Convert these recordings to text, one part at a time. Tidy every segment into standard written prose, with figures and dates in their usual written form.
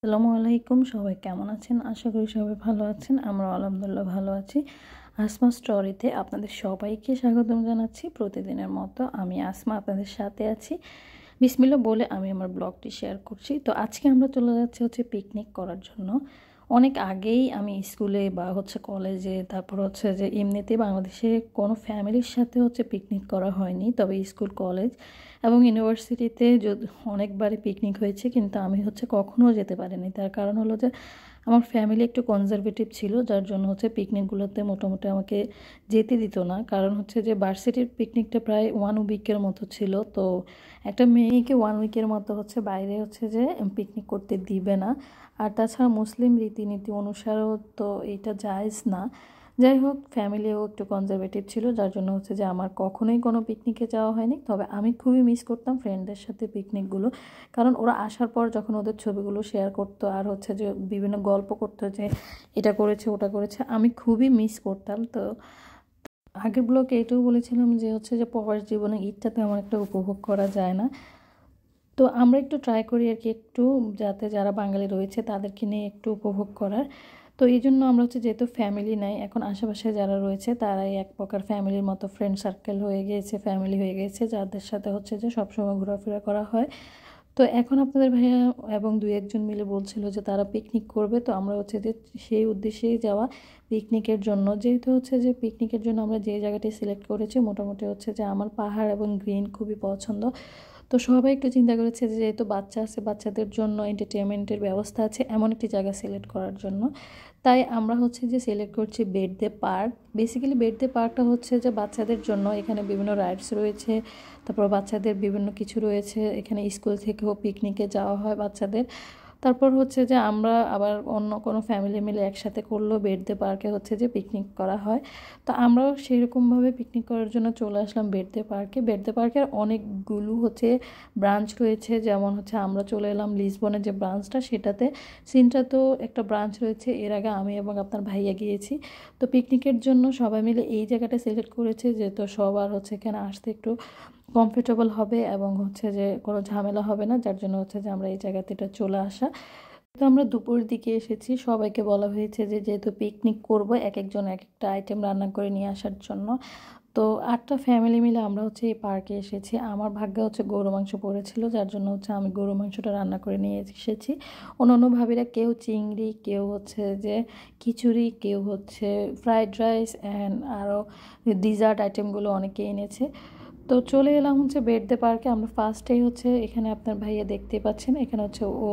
আসসালামু আলাইকুম, সবাই কেমন আছেন? আশা করি সবাই ভালো আছেন। আমরা আলহামদুলিল্লাহ ভালো আছি। আসমা স্টোরিতে আপনাদের সবাইকে স্বাগতম জানাচ্ছি। প্রতিদিনের মতো আমি আসমা আপনাদের সাথে আছি। বিসমিল্লাহ বলে আমি আমার ব্লগটি শেয়ার করছি। তো আজকে আমরা চলে যাচ্ছি পিকনিক করার জন্য। অনেক আগেই আমি স্কুলে বা কলেজে, তারপর যে এমনিতে বাংলাদেশে কোনো ফ্যামিলির সাথে পিকনিক করা হয়নি। তবে স্কুল, কলেজ এবং ইউনিভার্সিটিতে অনেকবারই পিকনিক হয়েছে, কিন্তু আমি কখনও যেতে পারিনি। তার কারণ হলো যে আমার ফ্যামিলি একটু কনজারভেটিভ ছিল, যার জন্য পিকনিকগুলোতে মোটামুটি আমাকে যেতে দিত না। কারণ যে ভার্সিটির পিকনিকটা প্রায় 1 উইকের মতো ছিল। তো একটা মেয়েকে 1 উইকের মতো বাইরে যে পিকনিক করতে দিবে না। আর তাছাড়া মুসলিম রীতিনীতি অনুসারেও তো এটা জায়েজ না। যাই হোক, ফ্যামিলিও একটু কনজারভেটিভ ছিল, যার জন্য যে আমার কখনোই কোনো পিকনিকে যাওয়া হয়নি। তবে আমি খুবই মিস করতাম ফ্রেন্ডদের সাথে পিকনিকগুলো, কারণ ওরা আসার পর যখন ওদের ছবিগুলো শেয়ার করতো আর যে বিভিন্ন গল্প করতো যে এটা করেছে ওটা করেছে, আমি খুবই মিস করতাম। তো আগের ব্লগে এটাও বলেছিলাম যে যে প্রবাস জীবনে ঈদটা তেমন একটা উপভোগ করা যায় না। তো আমরা একটু ট্রাই করি আর কি, একটু যাতে যারা বাঙালি রয়েছে তাদেরকে নিয়ে একটু উপভোগ করার। তো এই জন্য আমরা যেহেতু ফ্যামিলি নাই, এখন আশেপাশে যারা রয়েছে তারাই এক প্রকার ফ্যামিলির মতো, ফ্রেন্ড সার্কেল হয়ে গিয়েছে, ফ্যামিলি হয়ে গিয়েছে, যাদের সাথে যে সবসময় ঘোরাফেরা করা হয়। তো এখন আপনাদের ভাইয়া এবং 2-1 জন মিলে বলছিল যে তারা পিকনিক করবে। তো আমরা যে সেই উদ্দেশ্যেই যাওয়া পিকনিকের জন্য। যেহেতু যে পিকনিকের জন্য আমরা যে জায়গাটি সিলেক্ট করেছি মোটামুটি যে আমার পাহাড় এবং গ্রিন খুবই পছন্দ। তো সবাই একটু চিন্তা করেছে যে যেহেতু বাচ্চা আছে, বাচ্চাদের জন্য এন্টারটেনমেন্টের ব্যবস্থা আছে এমন একটি জায়গা সিলেক্ট করার জন্য। তাই আমরা যে সিলেক্ট করছি বেড়দে পার্ক। বেসিক্যালি বেড়দে পার্কটা যে বাচ্চাদের জন্য। এখানে বিভিন্ন রাইডস রয়েছে, তারপর বাচ্চাদের বিভিন্ন কিছু রয়েছে। এখানে স্কুল থেকেও পিকনিকে যাওয়া হয় বাচ্চাদের। তারপর যে আমরা আবার অন্য কোনো ফ্যামিলি মিলে একসাথে করলেও বেড়দে পার্কে যে পিকনিক করা হয়। তো আমরাও সেইরকমভাবে পিকনিক করার জন্য চলে আসলাম বেড়দে পার্কে। বেড়দে পার্কের অনেকগুলো ব্রাঞ্চ রয়েছে, যেমন আমরা চলে এলাম লিসবনের যে ব্রাঞ্চটা, সেটাতে তো একটা ব্রাঞ্চ রয়েছে। এর আগে আমি এবং আপনার ভাইয়া গিয়েছি। তো পিকনিকের জন্য সবাই মিলে এই জায়গাটা সিলেক্ট করেছে, যেহেতু সবার এখানে আসতে একটু কমফোর্টেবল হবে এবং যে কোনো ঝামেলা হবে না, যার জন্য যে আমরা এই জায়গাতে চলে আসা। তো আমরা দুপুরের দিকে এসেছি। সবাইকে বলা হয়েছে যে যেহেতু পিকনিক করব, এক একজন এক একটা আইটেম রান্না করে নিয়ে আসার জন্য। তো 8টা ফ্যামিলি মিলে আমরা এই পার্কে এসেছি। আমার ভাগ্যে গরু মাংস পড়েছিল, যার জন্য আমি গরু মাংসটা রান্না করে নিয়ে এসেছি। অন্য ভাবিরা কেউ চিংড়ি, কেউ যে খিচুড়ি, কেউ ফ্রাইড রাইস অ্যান্ড আরও ডিজার্ট আইটেমগুলো অনেকে এনেছে। তো চলে এলাম বেড়দে পার্কে। আমরা ফার্স্টেই এখানে আপনার ভাইয়া দেখতে পাচ্ছেন, এখানে ও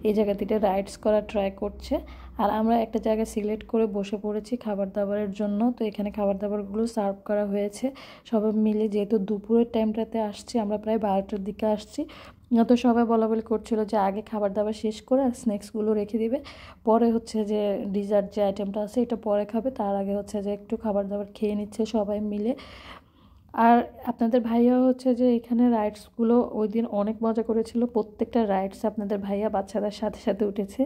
এই জায়গাটিতে রাইডস করা ট্রাই করছে। আর আমরা একটা জায়গা সিলেক্ট করে বসে পড়েছি খাবার দাবারের জন্য। তো এখানে খাবার দাবারগুলো সার্ভ করা হয়েছে সবাই মিলে। যেহেতু দুপুরের টাইমটাতে আসছি, আমরা প্রায় 12টার দিকে আসছি। তো সবাই বলাবলি করছিল যে আগে খাবার দাবার শেষ করে আর স্ন্যাক্সগুলো রেখে দিবে, পরে যে ডিজার্ট যে আইটেমটা আছে এটা পরে খাবে। তার আগে যে একটু খাবার দাবার খেয়ে নিচ্ছে সবাই মিলে। আর আপনাদের ভাইয়া যে এখানে রাইডসগুলো ওই দিন অনেক মজা করেছিল। প্রত্যেকটা রাইডস আপনাদের ভাইয়া বাচ্চাদের সাথে সাথে উঠেছে।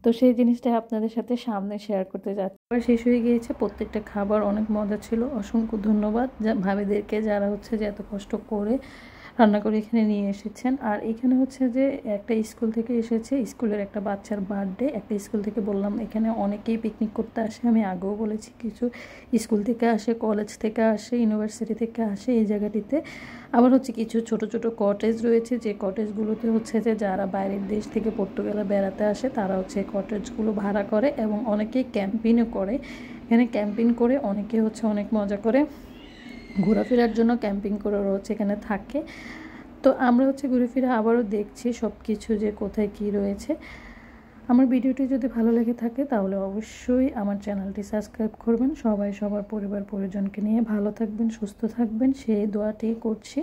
তো সেই জিনিসটা আপনাদের সাথে সামনে শেয়ার করতে যাচ্ছি। শেষ হয়ে গিয়েছে, প্রত্যেকটা খাবার অনেক মজা ছিল। অসংখ্য ধন্যবাদ ভাবিদেরকে, যারা যে এত কষ্ট করে রান্না করে এখানে নিয়ে এসেছেন। আর এখানে যে একটা স্কুল থেকে এসেছে, স্কুলের একটা বাচ্চার বার্থডে। একটা স্কুল থেকে বললাম, এখানে অনেকেই পিকনিক করতে আসে, আমি আগেও বলেছি। কিছু স্কুল থেকে আসে, কলেজ থেকে আসে, ইউনিভার্সিটি থেকে আসে এই জায়গাটিতে। আবার কিছু ছোট ছোট কটেজ রয়েছে, যে কটেজগুলোতে যে যারা বাইরের দেশ থেকে পর্তুগালে বেড়াতে আসে তারা কটেজগুলো ভাড়া করে এবং অনেকেই ক্যাম্পিংও করে। এখানে ক্যাম্পিং করে অনেকে অনেক মজা করে। ঘোরাফেরার জন্য ক্যাম্পিং করে এখানে থাকে। তো আমরা ঘুরে ফিরে আবারও দেখছি সব কিছু যে কোথায় কি রয়েছে। আমার ভিডিওটি যদি ভালো লেগে থাকে তাহলে অবশ্যই আমার চ্যানেলটি সাবস্ক্রাইব করবেন। সবাই সবার পরিবার পরিজনকে নিয়ে ভালো থাকবেন, সুস্থ থাকবেন, সেই দোয়াটি করছি।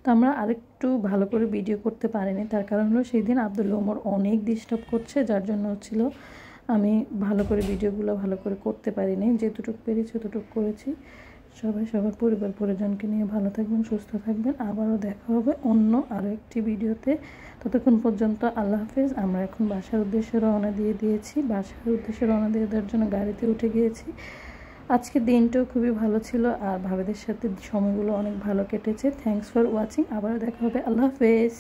তো আমরা আরেকটু ভালো করে ভিডিও করতে পারিনি, তার কারণ হলো সেই দিন আব্দুল্লাহ ওমর অনেক ডিস্টার্ব করছে, যার জন্য আমি ভালো করে ভিডিওগুলো ভালো করে করতে পারিনি। যেটুকু পেরেছি ততটুকু করেছি। সবাই সবার পরিবার পরিজনকে নিয়ে ভালো থাকবেন, সুস্থ থাকবেন। আবারও দেখা হবে অন্য আরও একটি ভিডিওতে। ততক্ষণ পর্যন্ত আল্লাহ হাফেজ। আমরা এখন বাসার উদ্দেশ্যে রওনা দিয়ে দিয়েছি। বাসার উদ্দেশ্যে রওনা দিয়ে দেওয়ার জন্য গাড়িতে উঠে গিয়েছি। আজকের দিনটাও খুবই ভালো ছিল আর ভাবিদের সাথে সময়গুলো অনেক ভালো কেটেছে। Thanks for watching. আবারও দেখা হবে। আল্লাহ হাফেজ।